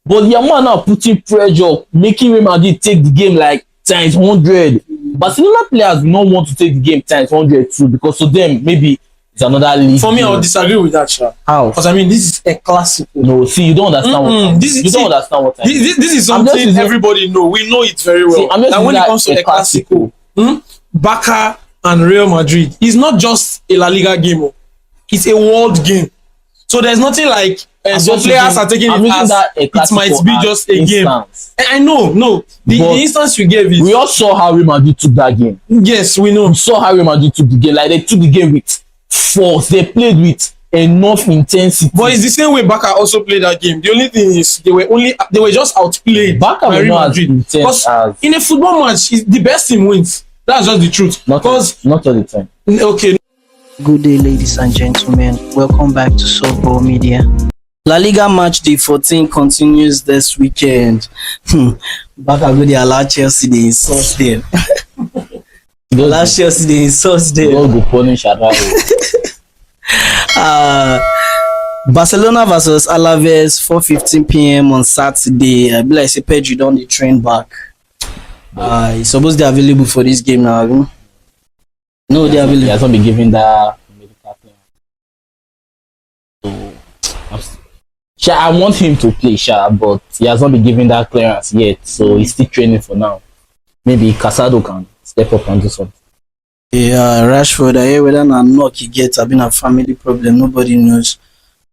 But Yamal now putting pressure, making Real Madrid take the game like times 100. Barcelona players do not want to take the game times 100 too, because to them maybe it's another league. For me, I would disagree with that, Sha. How? Because I mean, this is a classic. No, see, you don't understand what I mean. You don't understand what I mean. This is something everybody know. We know it very well. See, that when it comes to a Clasico, Barca and Real Madrid, it's not just a La Liga game. It's a world game. So there's nothing like some players are taking it as it might be just a game. I know, no. The instance you gave is... We all saw how Real Madrid took that game. Yes, we know. We saw how Real Madrid took the game. Like, they took the game with force. They played with enough intensity. But it's the same way Barca also played that game. The only thing is they were just outplayed Barca by Real Madrid. Because in a football match, the best team wins. That's just the truth. Not all the time. Okay. Good day, ladies and gentlemen. Welcome back to Softball Media. La Liga match day 14 continues this weekend. Barca go dey allow Chelsea dey insult them. Last Chelsea dey insult them. God go punish Barcelona versus Alaves 4:15 p.m. on Saturday. I be like say Pedri don dey train back. He's supposed to be available for this game now. No, they are available. He has not been given that medical clearance. So, I want him to play, but he has not been given that clearance yet. So he's still training for now. Maybe Casado can step up and do something. Yeah, Rashford, I hear whether or not he gets a family problem, nobody knows.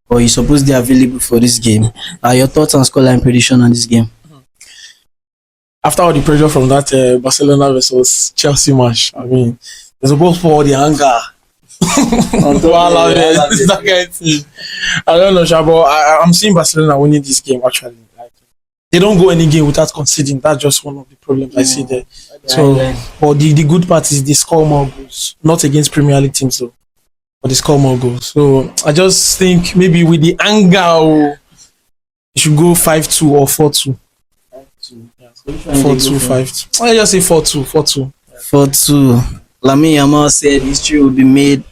But he's supposed to be available for this game. Your thoughts on scoreline prediction on this game? After all the pressure from that Barcelona versus Chelsea match, I mean, they're supposed to pour the anger onto Alaves. That kind of thing. I don't know, Shabo. I'm seeing Barcelona winning this game actually. Like, they don't go any game without conceding. That's just one of the problems I see there. So, but the good part is they score more goals. Not against Premier League teams though, but they score more goals. So I just think maybe with the anger, you should go 5-2 or 4-2. 4-2, 5-2. I just say 4-2, 4-2. 4-2. Lamine Yamal said history will be made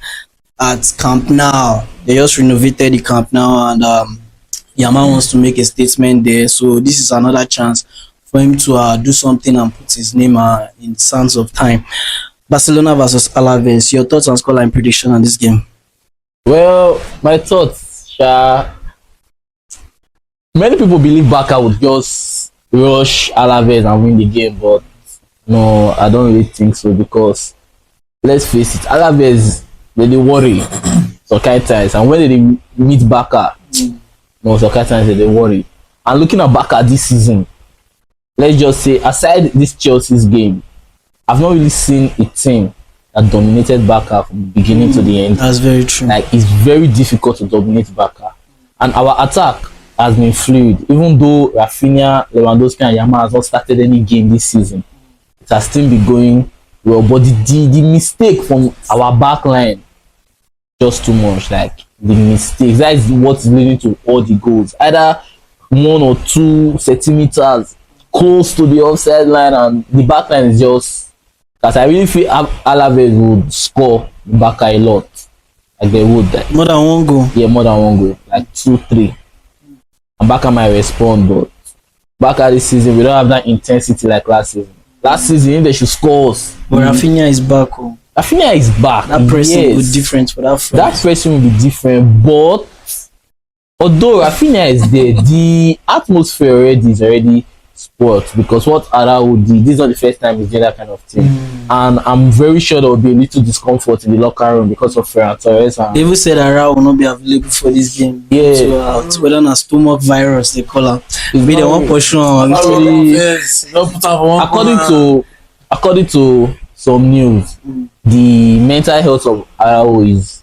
at Camp Nou. They just renovated the Camp Nou, and Yamal wants to make a statement there. So this is another chance for him to do something and put his name in sands of time. Barcelona versus Alaves. Your thoughts on scoreline prediction on this game? Well, my thoughts, many people believe Barca would just rush Alaves and win the game, but no, I don't really think so, because let's face it, Alaves, they worry some kind of times, and when they meet Barca, no, some kind of times they worry. And looking at Barca this season, let's just say, aside this Chelsea's game, I've not really seen a team that dominated Barca from the beginning to the end. That's very true. Like, it's very difficult to dominate Barca, and our attack has been fluid. Even though Rafinha, Lewandowski, and Yamal has not started any game this season, it has still been going well. But the mistake from our back line, just too much. Like, the mistakes, that is what's leading to all the goals. Either 1 or 2 centimeters close to the offside line, and the back line is just... Because I really feel Alaves would score Barca a lot. Like, they would. Like, more than one goal? Yeah, more than one goal. Like 2, 3. And Barca might respond, but Barca this season, we don't have that intensity like last season. Last season, they should score us. But Rafinha is back. Rafinha is back. That pressing will be different for that. That pressing will be different, but although Rafinha is there, the atmosphere is already spoiled, because what Araujo did, this is not the first time he's doing that kind of thing. And I'm very sure there will be a little discomfort in the locker room because of Ferran Torres. They even said Araujo will not be available for this game. Yeah. So, whether on a stomach virus, they call him. Be the one portion. According to some news, the mental health of Araujo his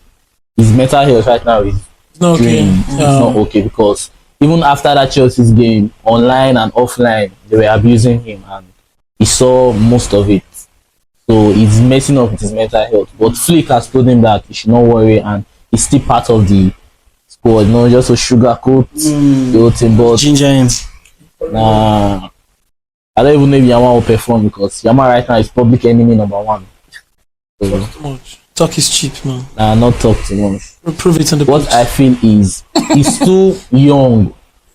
mental health right now is not okay. It's not okay, because even after that Chelsea's game, online and offline, they were abusing him, and he saw most of it. So he's messing up with his mental health. But Flick has told him that he should not worry, and he's still part of the squad. No, just to sugarcoat the whole thing. But ginger him. Nah, I don't even know if Yamal will perform, because Yamal right now is public enemy number 1. So, too much. Talk is cheap, man. Nah, not talk too much. We'll prove it on the What pitch. I feel is he's too young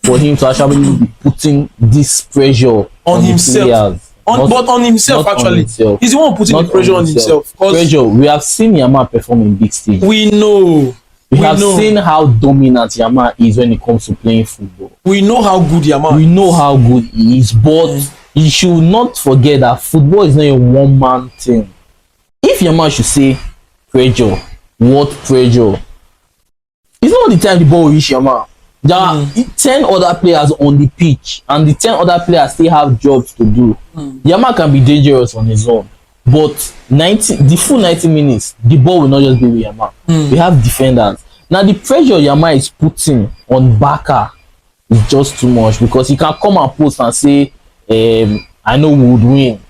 for him to actually be putting this pressure On the himself. players. But on himself, not on actually. himself. He's the one putting Not the pressure on himself. 'Cause Pressure. We have seen Yamal perform in big stage. we know. We have know. seen how dominant Yamal is when it comes to playing football. We know how good Yamal We is. know how good he is, but you should not forget that football is not a one-man thing. If Yamal should say pressure, what pressure? It's not the time the ball will reach Yamal. There are 10 other players on the pitch, and the 10 other players still have jobs to do. Yamal can be dangerous on his own, but the full 90 minutes, the ball will not just be with Yamal. We have defenders. Now the pressure Yamal is putting on Barca is just too much, because he can come and post and say, I know we would win.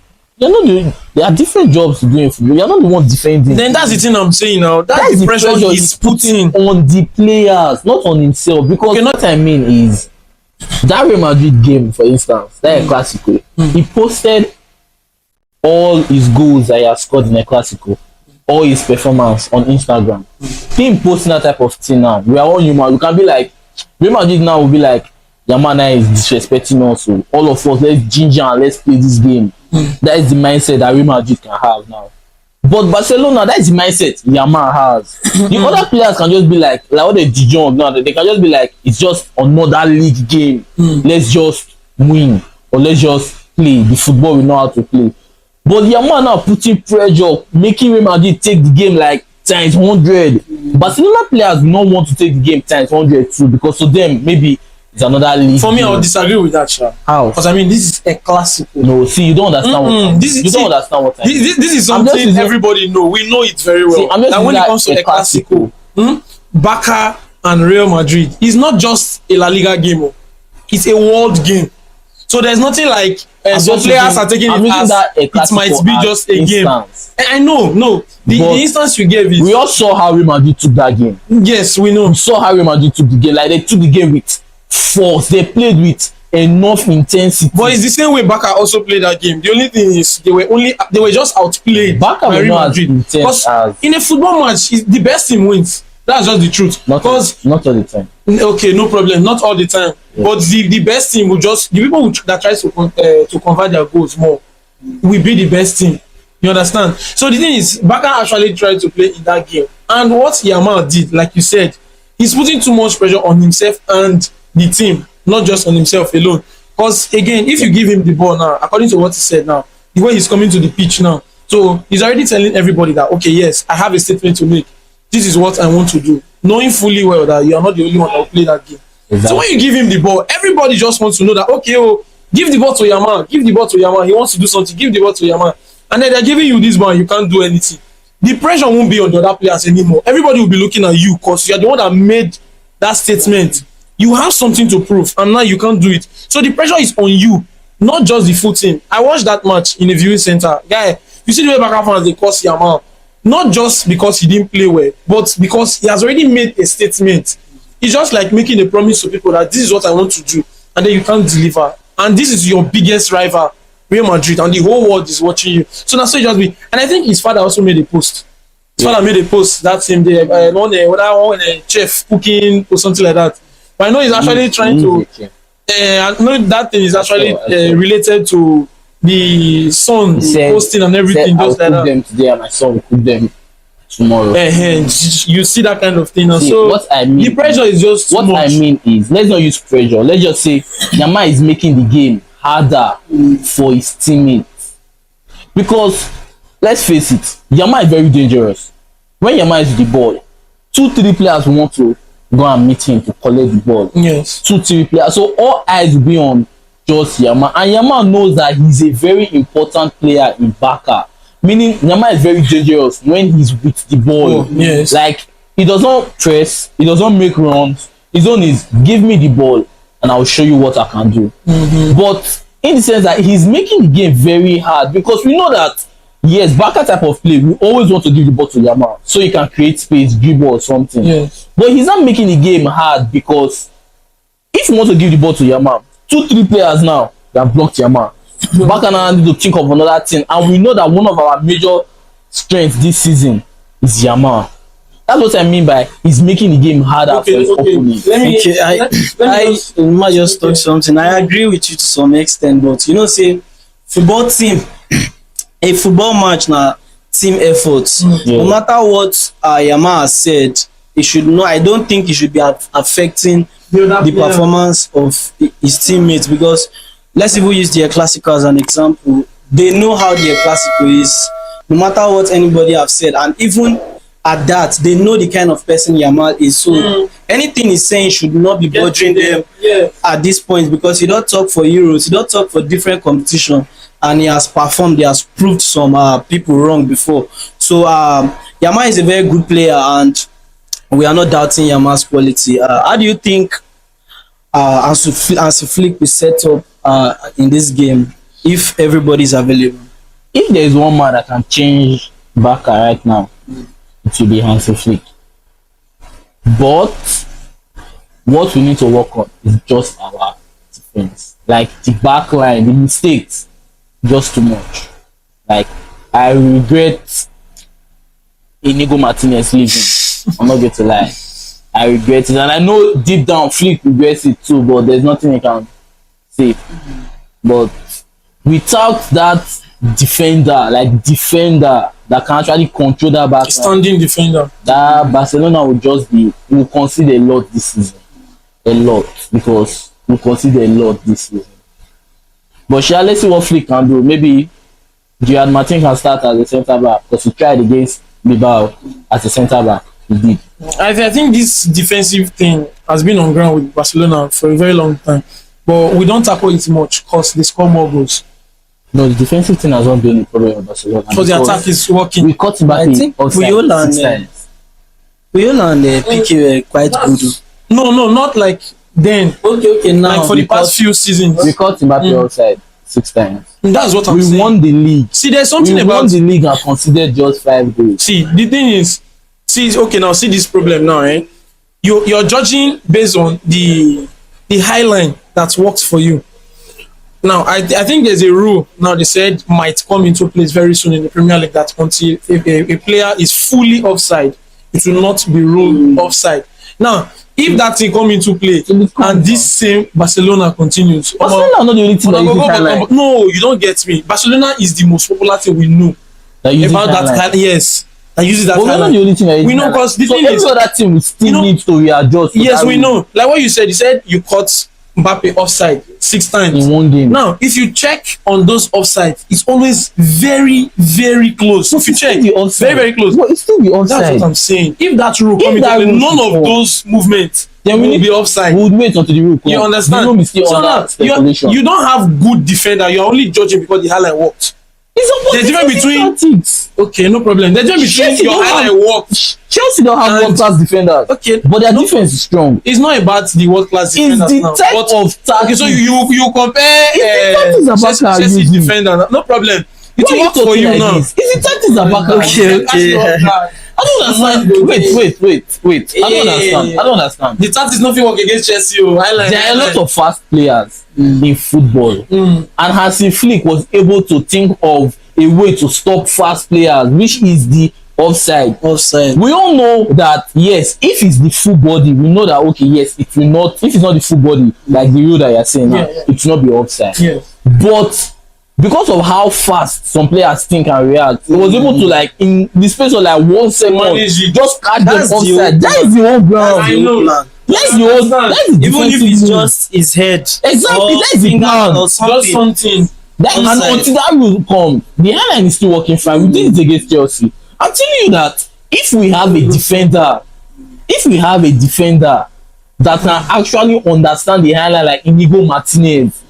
There are different jobs to do in football. You're not the one defending. Then that's the thing I'm saying now. That's the pressure he's putting on the players, not on himself. Because what I mean is that Real Madrid game, for instance, that Clasico, he posted all his goals that he has scored in a Clasico, all his performance on Instagram. Him posting that type of thing now, we are all human. We can be like, Real Madrid now will be like, Yamana is disrespecting us, so all of us, let's ginger and let's play this game. That is the mindset that Real Madrid can have now. But Barcelona, that is the mindset Yamal has. The other players can just be like what the Dijon now, they can just be like, it's just another league game. Let's just win, or let's just play the football we know how to play. But Yamal now putting pressure, making Real Madrid take the game like times 100. Barcelona players do not want to take the game times 100 too, because to them maybe it's another league. For me, I would disagree with that, Sha. How? Because I mean, this is a Clasico. No, see, you don't understand what I mean. You don't understand what I mean. This is something everybody know. We know it very well. See, that when it comes to a Clasico, Barca and Real Madrid, it's not just a La Liga game. It's a world game. So there's nothing like some players are taking it as it might be just a game. I know, no. The instance you gave is... We all saw how Real Madrid took that game. Yes, we know. We saw how Real Madrid took the game. Like, they took the game with force. They played with enough intensity. But it's the same way Barca also played that game. The only thing is they were just outplayed Barca by Real Madrid. Because in a football match, the best team wins. That's just the truth. Not all the time. Okay, no problem. Not all the time. Yeah. But the best team will just... The people that tries to convert their goals more will be the best team. You understand? So the thing is, Barca actually tried to play in that game. And what Yamal did, like you said, he's putting too much pressure on himself and the team, not just on himself alone. Because again, if you give him the ball now, according to what he said now, the way he's coming to the pitch now, so he's already telling everybody that, okay, yes, I have a statement to make. This is what I want to do, knowing fully well that you are not the only one that will play that game. Exactly. So when you give him the ball, everybody just wants to know that, okay, give the ball to Yamal, give the ball to Yamal. He wants to do something, give the ball to Yamal. And then they're giving you this ball, you can't do anything. The pressure won't be on the other players anymore. Everybody will be looking at you because you're the one that made that statement. You have something to prove, and now you can't do it. So the pressure is on you, not just the full team. I watched that match in a viewing center. Guy, you see the way Barca fans, they curse Yamal. Not just because he didn't play well, but because he has already made a statement. It's just like making a promise to people that this is what I want to do, and then you can't deliver. And this is your biggest rival, Real Madrid, and the whole world is watching you. So that's what it just be. And I think his father also made a post. His father made a post that same day, one a chef cooking or something like that. But I know he's actually trying to. I know that thing is actually related to the son posting and everything. I'll cook them today, and my son will cook them tomorrow. You see that kind of thing. See, so what I mean, the pressure is just what I mean is, let's not use pressure. Let's just say Yamal is making the game harder for his teammates, because let's face it, Yamal is very dangerous. When Yamal is with the ball, 2-3 players want to go and meet him to collect the ball. Yes. 2-3 players. So all eyes will be on just Yamal. And Yamal knows that he's a very important player in Barca. Meaning Yamal is very dangerous when he's with the ball. Yes. Like, he does not press, he does not make runs. His own is, give me the ball and I'll show you what I can do. But in the sense that he's making the game very hard, because we know that, yes, Barca type of play, we always want to give the ball to Yamal so he can create space, dribble or something. Yes. But he's not making the game hard, because if you want to give the ball to Yamal, 2-3 players now that blocked Yamal, Barca now need to think of another thing. And we know that one of our major strengths this season is Yamal. That's what I mean by he's making the game harder for his opponent. Okay, I might just touch something. I agree with you to some extent, but you know, say football team, a football match now, team efforts. Yeah. No matter what Yama has said, it should not. I don't think it should be affecting the performance of his teammates, because let's even use the El Clasico as an example. They know how the El Clasico is, no matter what anybody have said, and even at that, they know the kind of person Yamal is. So anything he's saying should not be bothering them at this point, because he don't talk for Euros, he don't talk for different competition, and he has performed, he has proved some people wrong before. So Yamal is a very good player, and we are not doubting Yamal's quality. How do you think Ansu Flick will set up in this game if everybody is available? If there is one man that can change Barca right now, it will be Hansi Flick. But what we need to work on is just our defense. Like the back line, the mistakes, just too much. Like I regret Inigo Martinez leaving. I'm not going to lie. I regret it, and I know deep down Flick regrets it too, but there's nothing he can say. But without that defender that can actually control that back, standing defender, that Barcelona will concede a lot this season. A lot, because we concede a lot this season. But let's see what Flick can do. Maybe Gerard Martin can start as a centre back, because he tried against Bilbao as a centre back. He did. I think this defensive thing has been on ground with Barcelona for a very long time, but we don't tackle it much because they score more goals. No, the defensive thing has not been a problem with Barcelona. Because the attack is working. We caught Mbappe. I think Puyol and Piqué were quite good. No, not like then. Okay, now. Like for the past few seasons. We caught Mbappe outside 6 times. That's what I'm saying. We won the league. See, there's something we about... won the league and considered just 5 goals. See, the thing is... Okay, now see this problem now, eh? You're judging based on the high line that works for you. Now, I think there's a rule now they said might come into place very soon in the Premier League, that until a player is fully offside, it will not be ruled offside. Now, if that thing come into play and this same Barcelona continues, Barcelona are not the only team that uses high line. No, you don't get me. Barcelona is the most popular thing we know about that. Yes. That uses that. But we're not the only team that we know, because the thing is, every other team will still need to readjust. Yes, we know. Like what you said you caught Mbappe offside 6 times in one game. Now, if you check on those offsides, it's always very, very close. If you check, very, very close. But it's still the offside. That's what I'm saying. If that rule comes into play, none of those movements, then we will be offside. We would wait until the rule comes. You understand? The rule is still so under speculation. You don't have good defender. You're only judging because the highlight worked. There's difference between tactics. Okay, no problem. There's difference between your highlight worked. Chelsea don't have world-class defenders. Okay, but their defense is strong. It's not about the world-class defenders now. It's the type of tactics. Okay, so you compare Chelsea defender. No problem. It will work for you now. It's the tactics about Okay. I don't understand. Wait. I don't understand. The tactics nothing work against Chelsea. There are a lot of fast players in football, and Hansi Flick was able to think of a way to stop fast players, which is the offside. We all know that, yes, if it's the full body, we know that, okay, yes, it will not. If it's not the full body, like the rule that you're saying now, it will not be offside. Yes. But because of how fast some players think and react, it was able to, like, in the space of like 1 second, just catch them offside. That is the whole ground. I know. That's the whole. That's the even if it's just his head. Exactly. That's the plan. Just something. And until that will come, the airline is still working fine. We did it against Chelsea. I'm telling you that if we have a defender that can actually understand the highlight like Inigo Martinez,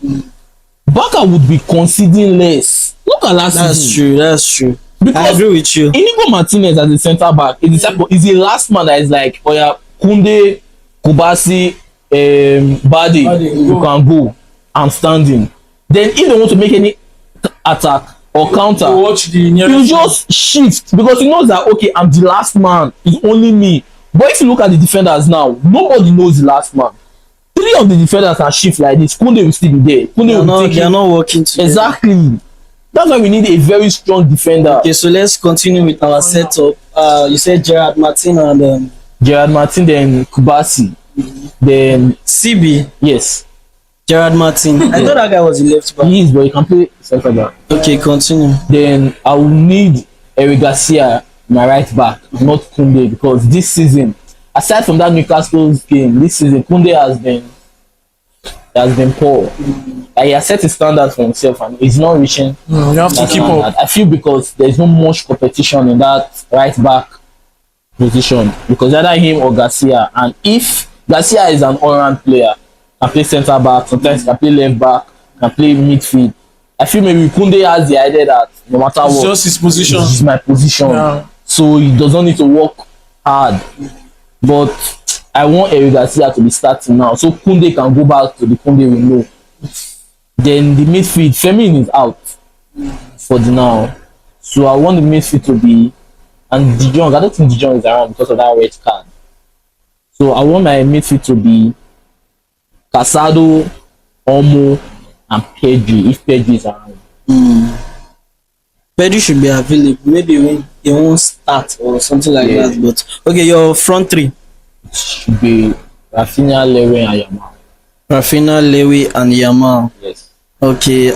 Barca would be conceding less. Look at last season. That's true. Because I agree with you. Inigo Martinez as a centre back is the last man that is like, oh yeah, Koundé, Kubasi, Bade, you can go. I'm standing. Then if they want to make any attack or counter, you just shift, because he knows that, okay, I'm the last man. It's only me. But if you look at the defenders now, nobody knows the last man. 3 of the defenders can shift like this. Koundé will still be there. They are not working together. Exactly. That's why we need a very strong defender. Okay, so let's continue with our setup. You said Gerard Martin and Gerard Martin, then Kubasi, then CB. yes, Gerard Martin. I thought that guy was the left back. he is, but he can play center back. Okay, continue. Then I will need Eric Garcia, my right back, not Kunde, because this season, aside from that Newcastle's game, this season Kunde has been poor. Like, he has set a standard for himself and he's not reaching. You have to that keep standard. up. I feel because there's not much competition in that right back position because either him or Garcia. And if Garcia is an all-round player, can play centre back, sometimes can play left back, can play midfield. I feel maybe Kunde has the idea that no matter It's what, just his position. this is my position. Yeah. So he doesn't need to work hard. But I want Eric Garcia to be starting now. So Kunde can go back to the Kunde we know. Then the midfield, Femin is out for the now. So I want the midfield to be, and De Jong, I don't think De Jong is around because of that red card. So I want my midfield to be Casado, Omo, and Pedri, if Pedri is around. Pedri should be available. Maybe when he won't start or something like Yeah. that. But okay, your front three: Should be Rafinha, Lewe, and Yamal. Rafinha, Lewy, and Yamal. Yes. Okay.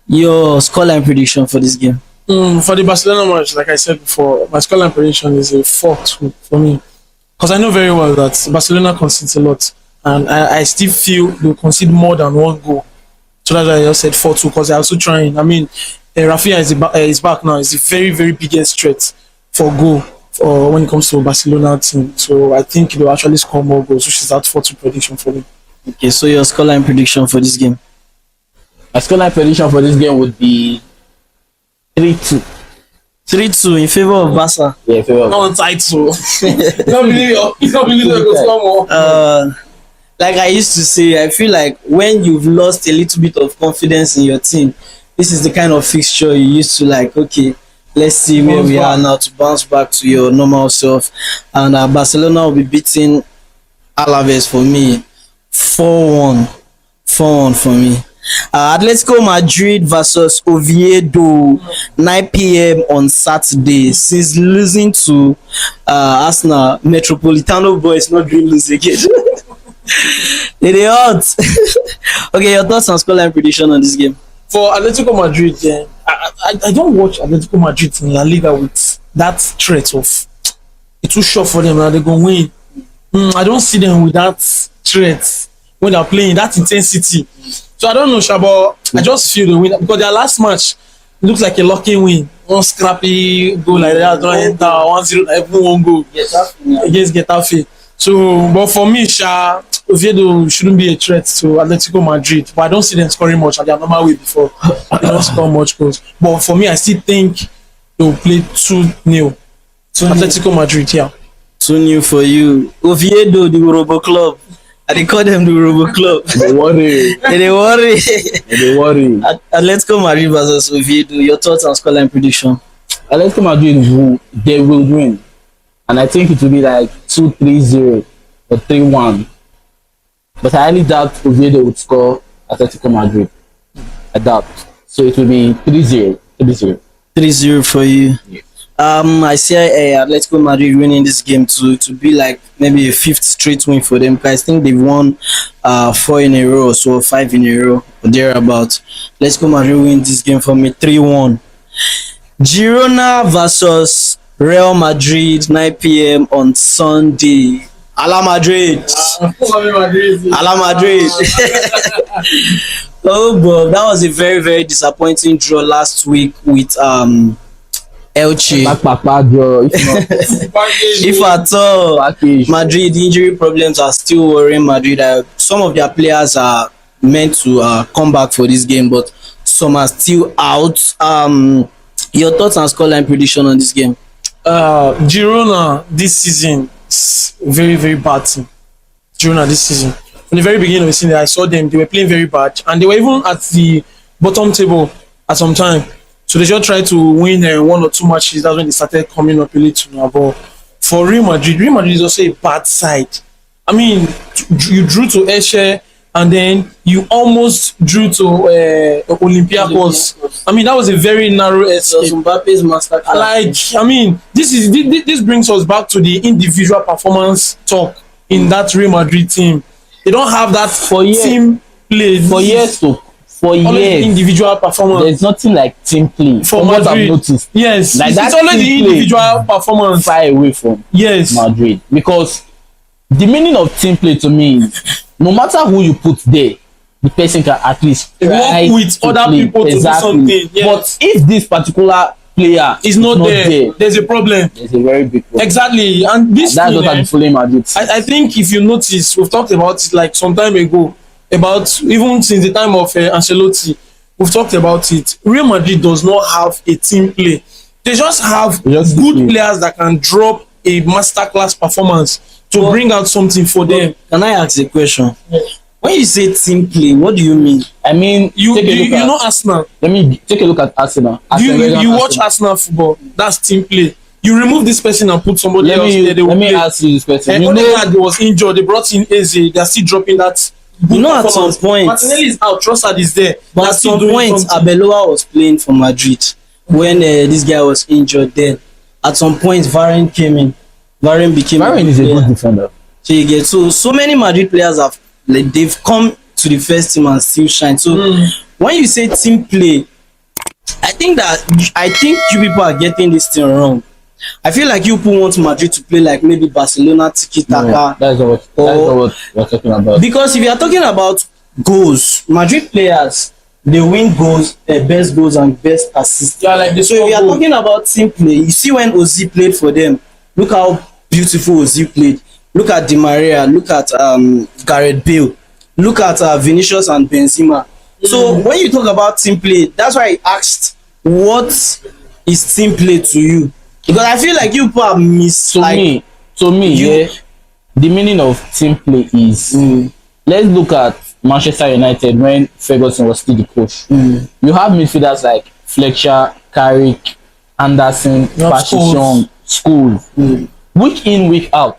Your scoreline prediction for this game? For the Barcelona match, like I said before, my scoreline prediction is a 4-2 for me. Because I know very well that Barcelona concedes a lot. And I still feel they'll concede more than one goal. So that's why I just said 4-2 because they're also trying. I mean, Rafinha is back now. It's a very, very biggest threat for goal for when it comes to Barcelona team. So I think they'll actually score more goals, which is that 4-2 prediction for me. Okay, so your scoreline prediction for this game? My scoreline prediction for this game would be 3-2. 3-2 in favor of Barca. Yeah, favor. Not on title. You don't believe they go score more. Like I used to say, I feel like when you've lost a little bit of confidence in your team, this is the kind of fixture you used to like, okay, let's see where we are now to bounce back to your normal self. And Barcelona will be beating Alaves for me. 4-1. 4-1 for me. Atletico Madrid versus Oviedo, 9 p.m. on Saturday. Since losing to Arsenal, Metropolitano boys not doing lose again. They hot. Okay, your thoughts on scoreline prediction on this game? For Atletico Madrid, yeah, I don't watch Atletico Madrid in La Liga with that threat of it's too short for them and they're going to win. I don't see them with that threat when they're playing, that intensity. So I don't know, Shabo. I just feel they win because their last match looks like a lucky win. One scrappy goal like that, don't enter 1-0, everyone goal against Getafe. So, but for me, Oviedo shouldn't be a threat to Atletico Madrid. But I don't see them scoring much at their normal way before. They don't score much goals. But for me, I still think they will play 2-0 to Atletico Madrid. Yeah. 2-0 for you. Oviedo, the Robo Club. I they call them the Robo Club. They worry. They worry. They worry. Atletico Madrid versus Oviedo. Your thoughts on scoreline prediction? Atletico Madrid they will win. And I think it will be like 2-3-0 or 3-1. But I highly doubt Oviedo would score Atletico Madrid. I doubt. So it will be 3-0. 3-0. 3-0 for you. Yeah. I see Atletico Madrid winning this game to be like maybe a 5th straight win for them because I think they've won 4 in a row, so 5 in a row or thereabout. Atletico Madrid win this game for me 3-1. Girona versus Real Madrid, 9 p.m. on Sunday. Ala Madrid. Ala Madrid. Oh, but that was a very, very disappointing draw last week with Elche. If at all, Madrid injury problems are still worrying Madrid. Some of their players are meant to come back for this game, but some are still out. Your thoughts and scoreline prediction on this game? Girona this season is very, very bad team. Girona this season. From the very beginning of the season, I saw them. They were playing very bad, and they were even at the bottom table at some time. So they just tried to win 1 or 2 matches. That's when they started coming up a little now. But for Real Madrid is also a bad side. I mean, you drew to Elche and then you almost drew to Olympiacos. I mean, that was a very narrow escape. Mbappe's master class. Like, I mean, this brings us back to the individual performance talk in that Real Madrid team. They don't have that team play for years. For years, individual performance. There's nothing like team play. For From what I've Madrid. noticed, Yes, like it's always the individual performance. far away from Yes. Madrid, because the meaning of team play to me is no matter who you put there, the person can at least try work with to other play. people to do something. Yes. But if this particular player It's not there. There's a problem. there's a very big problem. Exactly, and this That's thing, what I'm following Madrid. I think if you notice, we've talked about it like some time ago, about even since the time of Ancelotti, we've talked about it. Real Madrid does not have a team play. They just have good players that can drop a masterclass performance to bring out something for them. Can I ask a question? Yes. When you say team play, what do you mean? I mean, You take a look at, know Arsenal. let me take a look at Arsenal. You watch Arsenal football. That's team play. You remove this person and put somebody else there. They will let me play. ask you this question. And You only know, that they was injured. They brought in Eze. They are still dropping that. You know, at some performance. point, Martinelli is out. Trossard is there. but They are at still some doing point, something. Abeloa was playing for Madrid when this guy was injured. Then, at some point, Varane came in. Varane became. Varane is a player. good defender. So you get so many Madrid players have like they've come to the first team and still shine. So when you say team play, I think you people are getting this thing wrong. I feel like you people want Madrid to play like maybe Barcelona tiki taka. No, that's not what we're talking about. Because if you are talking about goals, Madrid players they win goals, best goals and best assists. Yeah, like So if you are talking about team play, you see when Ozil played for them, look how beautiful Ozil played. Look at Di Maria, look at Gareth Bale, look at Vinicius and Benzema. So when you talk about team play, that's why I asked what is team play to you, because I feel like you people are To me, yeah, the meaning of team play is let's look at Manchester United when Ferguson was still the coach. You have midfielders like Fletcher, Carrick, Anderson, Patrick, Scholes. Week in, week out,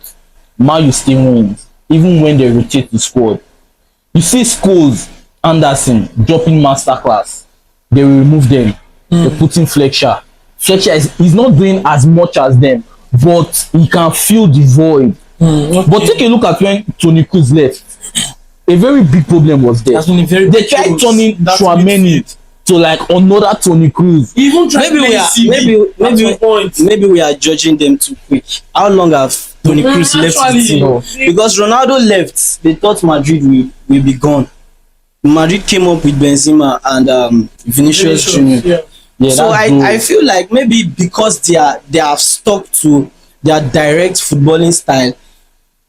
Man U still wins, even when they rotate the squad. You see Scholes, Anderson dropping masterclass, they will remove them. They put in Fletcher. Fletcher is not doing as much as them, but he can fill the void. But take a look at when Toni Kroos left. A very big problem was there. They tried turning Tchouaméni to like another Toni Kroos. Even maybe we are judging them too quick. How long have Toni Kroos left the team? Because Ronaldo left, they thought Madrid will be gone. Madrid came up with Benzema and Vinicius Jr. Yeah, So I feel like maybe because they have stuck to their direct footballing style,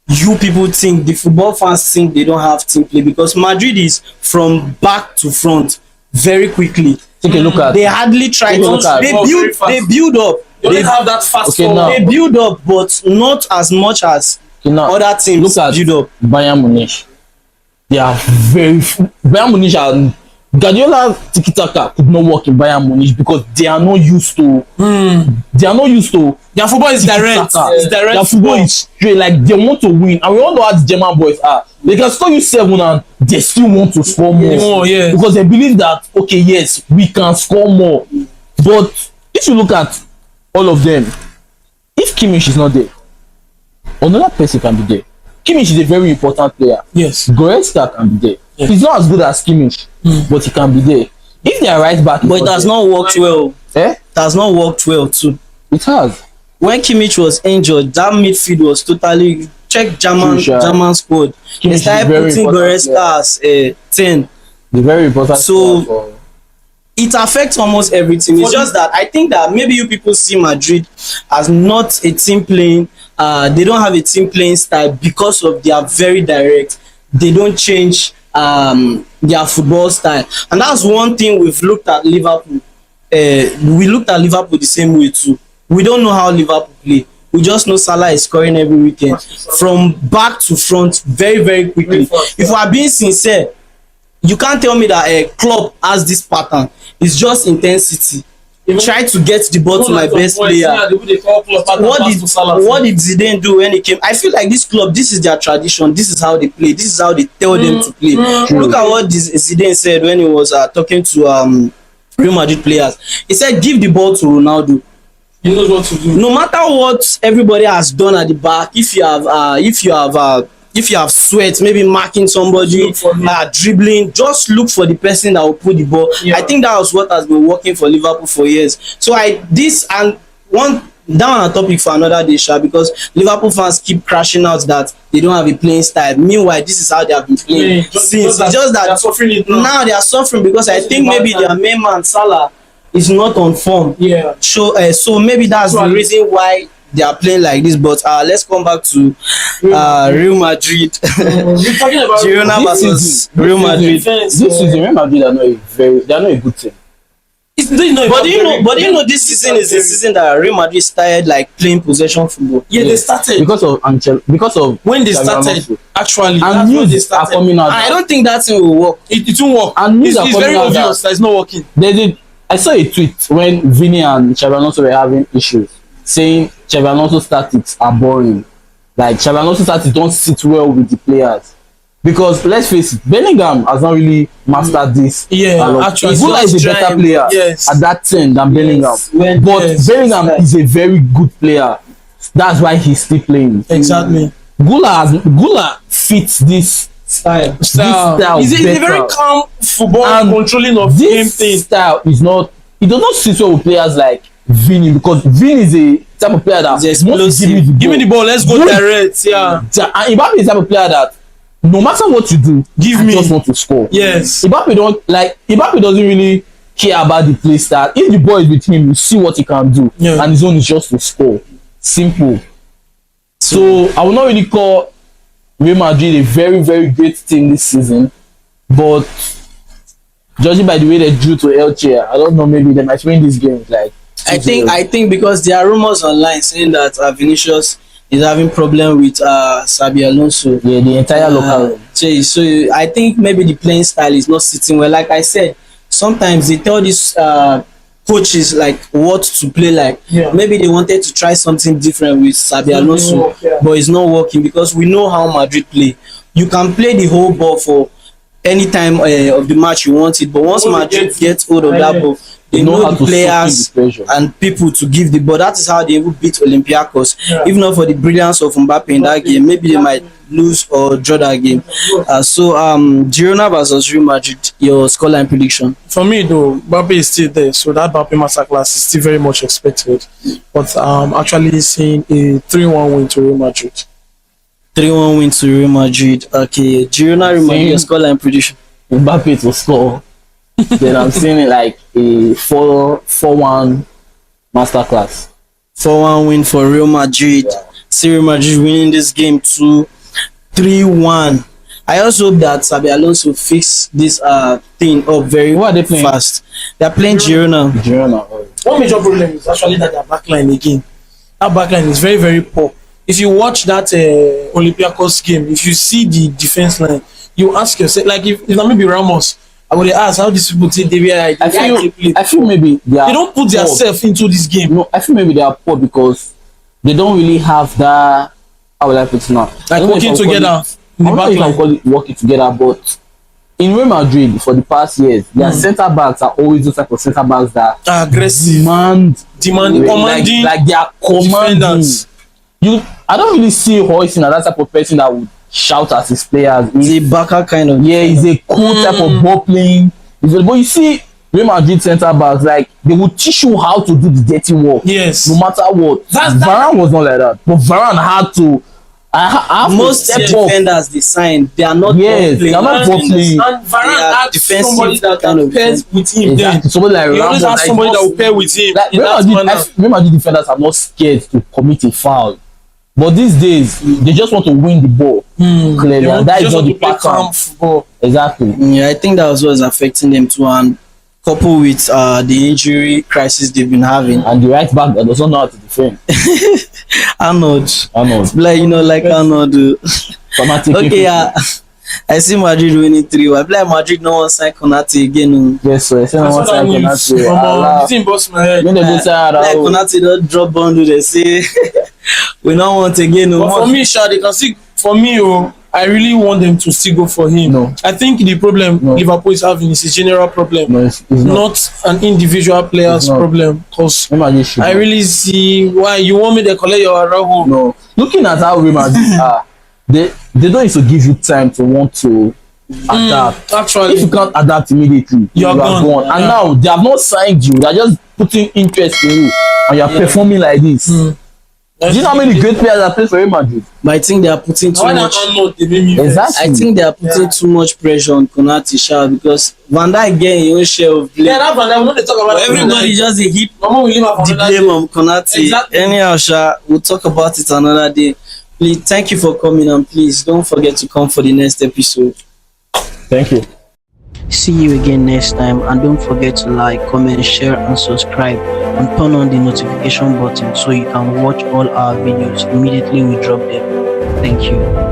you people think, the football fans think they don't have team play, because Madrid is from back to front very quickly. Take a look at. They hardly try to. They build up. They have that fast They build up, but not as much as other teams look at build up. Bayern Munich. They are Bayern Munich and Guardiola tiki taka could not work in Bayern Munich because they are not used to. They are not used to. Their football is direct. It's direct. Their football is straight. Like they want to win, and we all know how the German boys are. They can score you 7 and they still want to score more. Because they believe that okay, yes, we can score more. But if you look at all of them, if Kimmich is not there, another person can be there. Kimmich is a very important player. Yes. Goretzka can be there. Yes. He's not as good as Kimmich, but he can be there. If they are right back, but it has not worked well. Eh? It has not worked well too. It has. When Kimmich was injured, that midfield was totally check German squad. They started putting Goretzka as 10. The very important. So it affects almost everything. It's just that I think that maybe you people see Madrid as not a team playing. They don't have a team playing style because of they are very direct. They don't change their football style, and that's one thing we've looked at Liverpool. We looked at Liverpool the same way too. We don't know how Liverpool play. We just know Salah is scoring every weekend from back to front very, very quickly. If we are being sincere, you can't tell me that a club has this pattern. It's just intensity. try to get the ball to my best player. What did Zidane do when he came? I feel like this club, this is their tradition. This is how they play. This is how they tell them to play. Look at what Zidane said when he was talking to Real Madrid players. He said, "Give the ball to Ronaldo. He knows what to do. No matter what everybody has done at the back, if you have sweat, maybe marking somebody, dribbling, just look for the person that will put the ball." Yeah. I think that was what has been working for Liverpool for years. So down on topic for another day, because Liverpool fans keep crashing out that they don't have a playing style. Meanwhile, this is how they have been playing since. Just that they are suffering it now they are suffering because I think maybe their main man Salah is not on form. Yeah. So maybe that's the reason why they are playing like this. But let's come back to Real Madrid. We're talking about Girona versus Real Madrid. This season, Real Madrid are not a good team. But do you know this season is the season that Real Madrid started like playing possession football. Yeah, they started because of when they started. Actually, and news are coming out. I don't think that thing will work. It won't work. And news are it's coming very out obvious that it's not working. I saw a tweet when Vini and Xabi Alonso were having issues, saying Xabi Alonso's tactics are boring. Like Xabi Alonso's tactics don't sit well with the players. Because let's face it, Bellingham has not really mastered this. Yeah, actually, Gula is a better player at that 10 than Bellingham. But Bellingham is a very good player. That's why he's still playing. Exactly. Gula fits this style. He's a very calm football and controlling of game thing. Style is not. It does not sit well with players like Vini, because Vini is a type of player that explosive. Give me the ball, let's go direct. Yeah. And Mbappe is the type of player that no matter what you do, I just want to score. Yes. Mbappe doesn't really care about the play style. If the ball is with him, you see what he can do, and his own is just to score. Simple. So I will not really call Real Madrid a very, very great team this season, but judging by the way they drew to Elche, I don't know, maybe they might win this game. Like I think because there are rumors online saying that Vinicius is having problem with Xabi Alonso. Yeah, the entire local. So I think maybe the playing style is not sitting well. Like I said, sometimes they tell these coaches like what to play like. Yeah. Maybe they wanted to try something different with Xabi Alonso, but it's not working because we know how Madrid play. You can play the whole ball for any time of the match you want it, but once Madrid gets hold of that ball, they know the players and people to give the ball. That is how they will beat Olympiacos. Yeah. If not for the brilliance of Mbappe in that game, maybe they might lose or draw that game. So Girona versus Real Madrid, your scoreline prediction? For me though, Mbappe is still there, so that Mbappe masterclass is still very much expected. But actually seeing a 3-1 win to Real Madrid. 3-1 win to Real Madrid. Okay, Girona, Real Madrid, your scoreline prediction? Mbappe to score. Then I'm seeing it like a 4-1 masterclass. 4-1 win for Real Madrid. Yeah. See Real Madrid winning this game 2-3-1. I also hope that Xabi Alonso fix this thing up very fast. They're playing Girona. One major problem is actually that their backline again. That backline is very, very poor. If you watch that Olympiacos game, if you see the defense line, you ask yourself, like if maybe Ramos, I would ask how these people take the way I feel maybe they don't put themselves into this game. No, I feel maybe they are poor because they don't really have that. How will I put it now? Like working together. I don't know if I call it working together, but in Real Madrid for the past years, their centre backs are always those type of centre backs that are aggressive, demanding, commanding, like they are commanding. I don't really see Hoisin as that type of person that would shout at his players. He's a backer kind of. Yeah, he's a cool type of ball playing. But you see, Real Madrid centre backs, like they will teach you how to do the dirty work. Yes. No matter what. Varane was not like that, but Varane had to. Most defenders they sign, they are not. Yes, they are not ball playing. And Varane had somebody that pairs with him. Exactly. Somebody like Ramos. He always has somebody that will pair with him. Like, Real Madrid defenders are not scared to commit a foul. But these days, they just want to win the ball clearly, and that is not the pattern. Exactly. Yeah, I think that was what is affecting them too, and coupled with the injury crisis they've been having, and the right back that does not know how to defend. Arnold, like Arnold. Okay, I see Madrid winning 3-1. I play Madrid no one sign Konate again. Yes, sir. Say no That's one what I sign need. Konate. The thing bust my head. When they go sign Like Araujo. Konate don't drop bundle. They say we don't want again. No But more. for me, Sha, they can see. For me, I really want them to still go for him. No. I think the problem No. Liverpool is having is a general problem, No, it's not. not an individual player's not. problem. Because Imagine shit. I really see why you want me to collect your Araujo. No. Looking at how Real Madrid are, they don't need to give you time to want to adapt. Actually, If you can't adapt immediately, You are are gone. gone. And Yeah. now they have not signed you. They are just putting interest in you, and you are performing like this. Do you know how many great players that play for Real Madrid? But I think they are putting too why much. not they make me vex? Exactly. I think they are putting too much pressure on Konate Sha because Van Dijk getting his own share of blame. Yeah, that's why we know they talk about But everybody just a heap Mama will leave her for the another blame day. on Konate. Exactly. Anyhow, Sha, we'll talk about it another day. Please, thank you for coming and please don't forget to come for the next episode. Thank you. See you again next time, and don't forget to like, comment, share and subscribe, and turn on the notification button so you can watch all our videos immediately we drop them. Thank you.